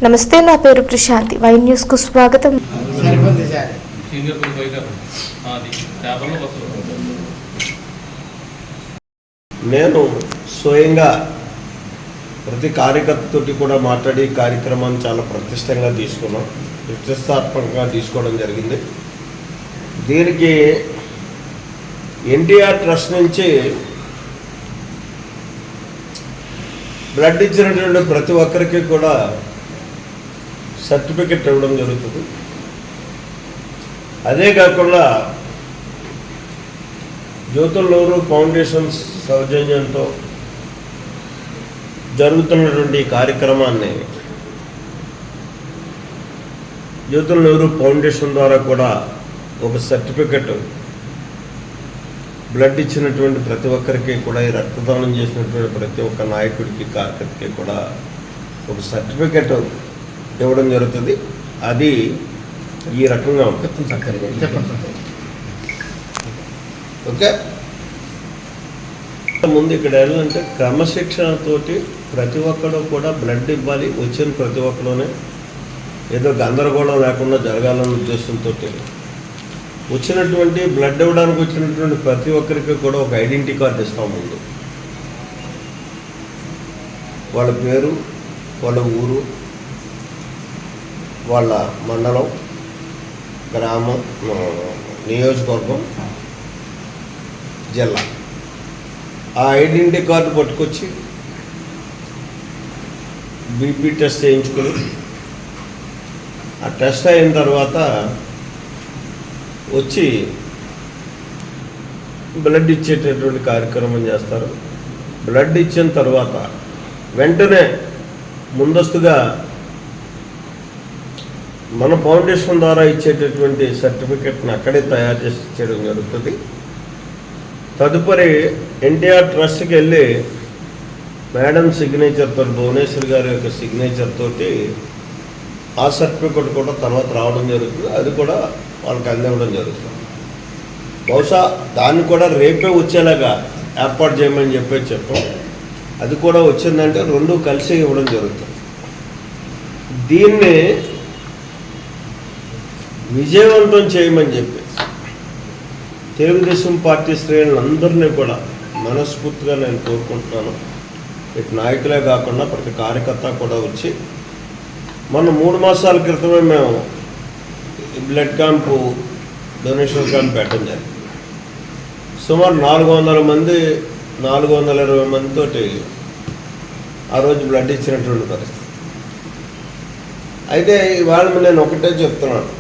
నమస్తే, నా పేరు ప్రశాంతి. వై న్యూస్ కు స్వాగతం. నేను స్వయంగా ప్రతి కార్యకర్తతోటి కూడా మాట్లాడి కార్యక్రమాన్ని చాలా ప్రతిష్టాత్మకంగా తీసుకోవడం జరిగింది. దీనికి ఎన్టీఆర్ ట్రస్ట్ నుంచి బ్లడ్ ఇచ్చినటువంటి ప్రతి ఒక్కరికి కూడా సర్టిఫికెట్ ఇవ్వడం జరుగుతుంది. అదే కాకుండా జ్యోతుల్ నెహ్రూ ఫౌండేషన్స్ సౌజన్యంతో జరుగుతున్నటువంటి కార్యక్రమాన్ని జ్యోతుల్ నెహ్రూ ఫౌండేషన్ ద్వారా కూడా ఒక సర్టిఫికెట్ బ్లడ్ ఇచ్చినటువంటి ప్రతి ఒక్కరికి కూడా, ఈ రక్తదానం చేసినటువంటి ప్రతి ఒక్క నాయకుడికి కార్యకర్తకి కూడా ఒక సర్టిఫికెట్ ఇవ్వడం జరుగుతుంది. అది ఈ రకంగా ఓకే. ముందు ఇక్కడ ఏంటంటే క్రమశిక్షణతోటి ప్రతి ఒక్కరు కూడా బ్లడ్ ఇవ్వాలి. వచ్చిన ప్రతి ఒక్కరునే ఏదో గందరగోళం లేకుండా జరగాలన్న ఉద్దేశంతో వచ్చినటువంటి బ్లడ్ ఇవ్వడానికి వచ్చినటువంటి ప్రతి ఒక్కరికి కూడా ఒక ఐడెంటిటీ కార్డు ఇస్తాం. ముందు వాళ్ళ పేరు, వాళ్ళ ఊరు, వాళ్ళ మండలం, గ్రామం, నియోజకవర్గం, జిల్లా, ఆ ఐడెంటిటీ కార్డు పట్టుకొచ్చి బీపీ టెస్ట్ చేయించుకొని ఆ టెస్ట్ అయిన తర్వాత వచ్చి బ్లడ్ ఇచ్చేటటువంటి కార్యక్రమం చేస్తారు. బ్లడ్ ఇచ్చిన తర్వాత వెంటనే ముందస్తుగా మన ఫౌండేషన్ ద్వారా ఇచ్చేటటువంటి సర్టిఫికెట్ని అక్కడే తయారు చేసి ఇచ్చేయడం జరుగుతుంది. తదుపరి ఎన్టీఆర్ ట్రస్ట్కి వెళ్ళి మేడం సిగ్నేచర్తో, భువనేశ్వర్ గారి యొక్క సిగ్నేచర్ తోటి ఆ సర్టిఫికెట్ కూడా తర్వాత రావడం జరుగుతుంది. అది కూడా వాళ్ళకి అందివ్వడం జరుగుతుంది. బహుశా దాన్ని కూడా రేపే వచ్చేలాగా ఏర్పాటు చేయమని చెప్పాం. అది కూడా వచ్చిందంటే రెండు కలిసి ఇవ్వడం జరుగుతుంది. దీన్ని విజయవంతం చేయమని చెప్పి తెలుగుదేశం పార్టీ శ్రేణులందరినీ కూడా మనస్ఫూర్తిగా నేను కోరుకుంటున్నాను. ఇటు నాయకులే కాకుండా ప్రతి కార్యకర్త కూడా వచ్చి, మొన్న 3 మాసాల క్రితమే మేము బ్లడ్ క్యాంపు, డొనేషన్ క్యాంప్ పెట్టడం జరిగింది. సుమారు 400 మంది, 420 మందితోటి ఆ రోజు బ్లడ్ ఇచ్చినటువంటి పరిస్థితి. అయితే ఇవాళ నేను ఒకటే చెప్తున్నాను,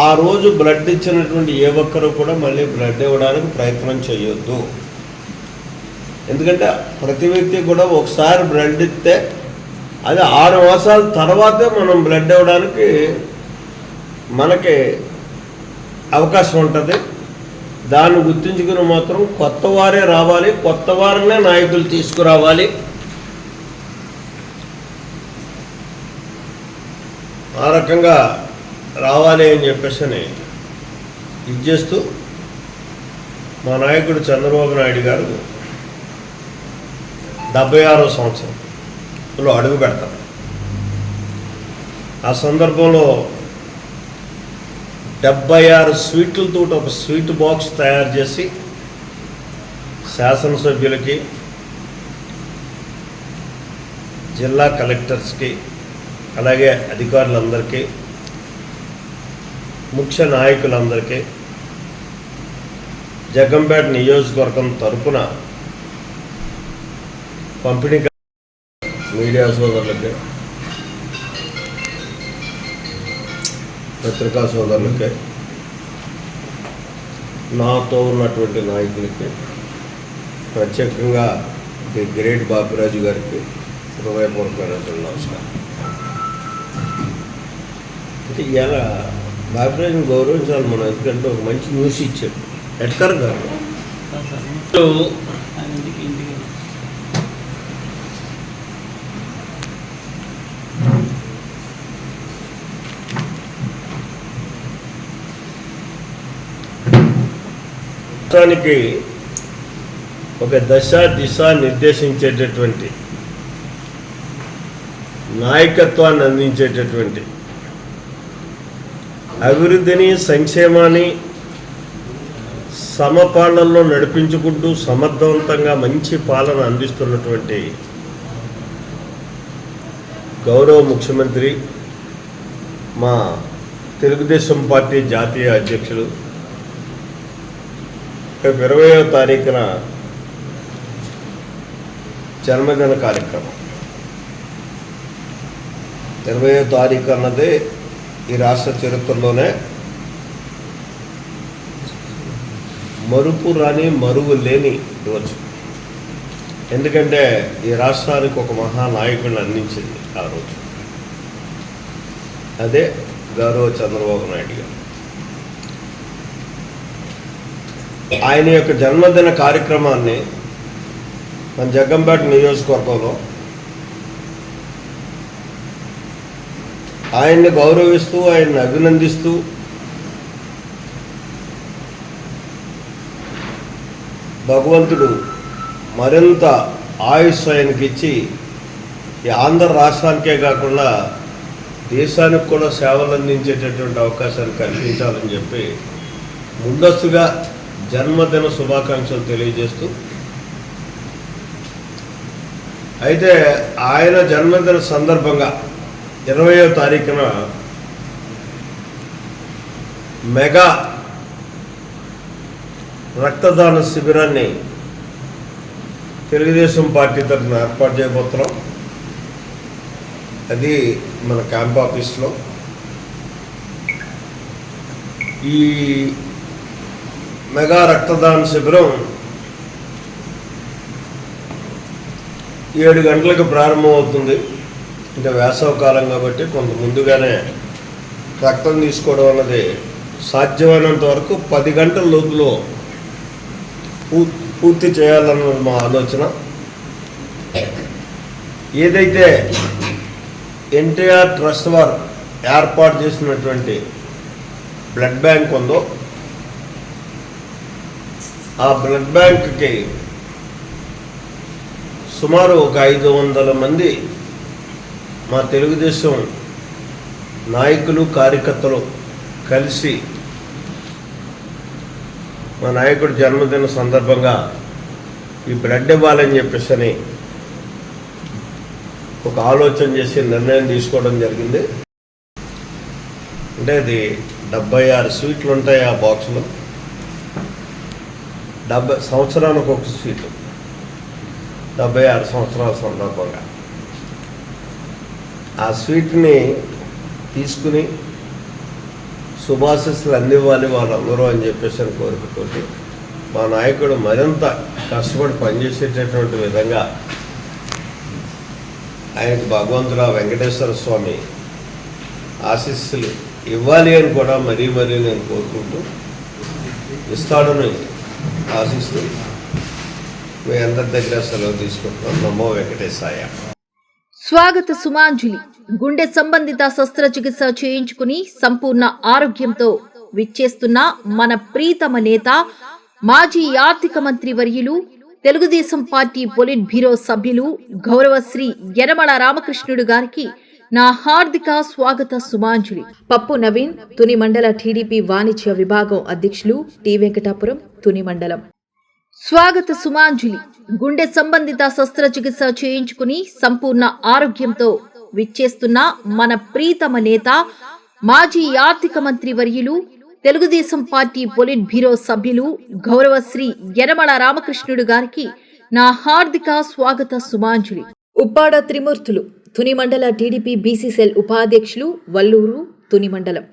ఆ రోజు బ్లడ్ ఇచ్చినటువంటి ఏ ఒక్కరు కూడా మళ్ళీ బ్లడ్ ఇవ్వడానికి ప్రయత్నం చేయొద్దు. ఎందుకంటే ప్రతి వ్యక్తి కూడా ఒకసారి బ్లడ్ ఇస్తే అది 6 మాసాల తర్వాతే మనం బ్లడ్ ఇవ్వడానికి మనకి అవకాశం ఉంటుంది. దాన్ని గుర్తించుకుని మాత్రం కొత్త వారే రావాలి, కొత్త వారినే నాయకులు తీసుకురావాలి. ఆ రకంగా రావాలి అని చెప్పేసి ఇది చేస్తూ మా నాయకుడు చంద్రబాబు నాయుడు గారు 76వ సంవత్సరంలో అడుగు పెడతారు. ఆ సందర్భంలో 76 స్వీట్లతో ఒక స్వీట్ బాక్స్ తయారు చేసి శాసనసభ్యులకి, జిల్లా కలెక్టర్స్కి, అలాగే అధికారులందరికీ, ముఖ్య నాయకులందరికీ, జగ్గంపేట నియోజకవర్గం తరపున పంపిణీ, మీడియా సోదరులకి, పత్రికా సోదరులకి, నాతో ఉన్నటువంటి నాయకులకి, ప్రత్యేకంగా ది గ్రేట్ బాపిరాజు గారికి హృదయపూర్వకమైనటువంటి నమస్కారం. అంటే ఇలా బాపిరాజుని గౌరవించాలి మనం, ఎందుకంటే ఒక మంచి న్యూస్ ఇచ్చాడు ఎట్కర్ గారు. రాష్ట్రానికి ఒక దశ దిశ నిర్దేశించేటటువంటి నాయకత్వాన్ని అందించేటటువంటి, అభివృద్ధిని సంక్షేమాన్ని సమపాలనలో నడిపించుకుంటూ సమర్థవంతంగా మంచి పాలన అందిస్తున్నటువంటి గౌరవ ముఖ్యమంత్రి, మా తెలుగుదేశం పార్టీ జాతీయ అధ్యక్షులు రేపు 20వ తారీఖున జన్మదిన కార్యక్రమం. 20వ తారీఖు అన్నదే ఈ రాష్ట్ర చరిత్రలోనే మరుపు రాని మరువు లేని రోజు. ఎందుకంటే ఈ రాష్ట్రానికి ఒక మహానాయకుడిని అందించింది ఆ రోజు, అదే గౌరవ చంద్రబాబు నాయుడు గారు. ఆయన యొక్క జన్మదిన కార్యక్రమాన్ని మన జగ్గంపేట నియోజకవర్గంలో ఆయన్ని గౌరవిస్తూ, ఆయన్ని అభినందిస్తూ భగవంతుడు మరింత ఆయుష్ ఆయనకి ఇచ్చి ఈ ఆంధ్ర రాష్ట్రానికే కాకుండా దేశానికి కూడా సేవలు అందించేటటువంటి అవకాశాన్ని కల్పించాలని చెప్పి ముందస్తుగా జన్మదిన శుభాకాంక్షలు తెలియజేస్తూ, అయితే ఆయన జన్మదిన సందర్భంగా 20వ తారీఖున మెగా రక్తదాన శిబిరాన్ని తెలుగుదేశం పార్టీ తరఫున ఏర్పాటు చేయబోతున్నాం. అది మన క్యాంప్ ఆఫీస్లో. ఈ మెగా రక్తదాన శిబిరం 7 గంటలకు ప్రారంభమవుతుంది. ఇంకా వేసవకాలం కాబట్టి కొంత ముందుగానే రక్తం తీసుకోవడం అన్నది సాధ్యమైనంత వరకు 10 గంటల లోపులో పూర్తి చేయాలన్నది మా ఆలోచన. ఏదైతే ఎన్టీఆర్ ట్రస్ట్ వారు ఏర్పాటు చేసినటువంటి బ్లడ్ బ్యాంక్ ఉందో, ఆ బ్లడ్ బ్యాంక్కి సుమారు ఒక 500 మంది మా తెలుగుదేశం నాయకులు, కార్యకర్తలు కలిసి మా నాయకుడి జన్మదిన సందర్భంగా ఈ బ్లడ్ ఇవ్వాలని చెప్పేసి ఒక ఆలోచన చేసి నిర్ణయం తీసుకోవడం జరిగింది. అంటే అది 76 స్వీట్లు ఉంటాయి ఆ బాక్స్లో. 70 సంవత్సరానికి ఒక స్వీటు, 76 సంవత్సరాల సందర్భంగా ఆ స్వీట్ని తీసుకుని శుభాశీస్సులు అందివ్వాలి వాళ్ళందరూ అని చెప్పేసి కోరికతోటి మా నాయకుడు మరింత కష్టపడి పనిచేసేటటువంటి విధంగా ఆయనకు భగవంతుడు వెంకటేశ్వర స్వామి ఆశీస్సులు ఇవ్వాలి అని కూడా మరీ నేను కోరుకుంటూ, ఇస్తాడని ఆశిస్తూ మీ అందరి దగ్గర సెలవు తీసుకుంటున్నాం. నమో వెంకటేశాయ. స్వాగత సుమాంజలి. గుండె సంబంధిత శస్త్రచికిత్స చేయించుకుని సంపూర్ణ ఆరోగ్యంతో విచ్చేస్తున్న మన ప్రీతమ నేత, మాజీ ఆర్థిక మంత్రి వర్యులు, తెలుగుదేశం పార్టీ పొలిట్ బ్యూరో సభ్యులు గౌరవ శ్రీ యనమల రామకృష్ణుడు గారికి నా హార్దిక స్వాగత సుమాంజలి. పప్పు నవీన్, తుని మండల టీడీపీ వాణిజ్య విభాగం అధ్యక్షులు, టి వెంకటాపురం, తుని మండలం. స్వాగత సుమాంజలి. గుండె సంబంధిత శస్త్రచికిత్స చేయించుకుని సంపూర్ణ ఆరోగ్యంతో విచ్చేస్తున్న మన ప్రీతమ నేత, మాజీ ఆర్థిక మంత్రి వర్యులు, తెలుగుదేశం పార్టీ పొలిట్ బ్యూరో సభ్యులు గౌరవ శ్రీ యనమల రామకృష్ణుడు గారికి నా హార్దిక స్వాగత సుమాంజలి. ఉప్పాడ త్రిమూర్తులు, తుని మండల టీడీపీ బీసీ సెల్ ఉపాధ్యక్షులు, వల్లూరు, తుని మండలం.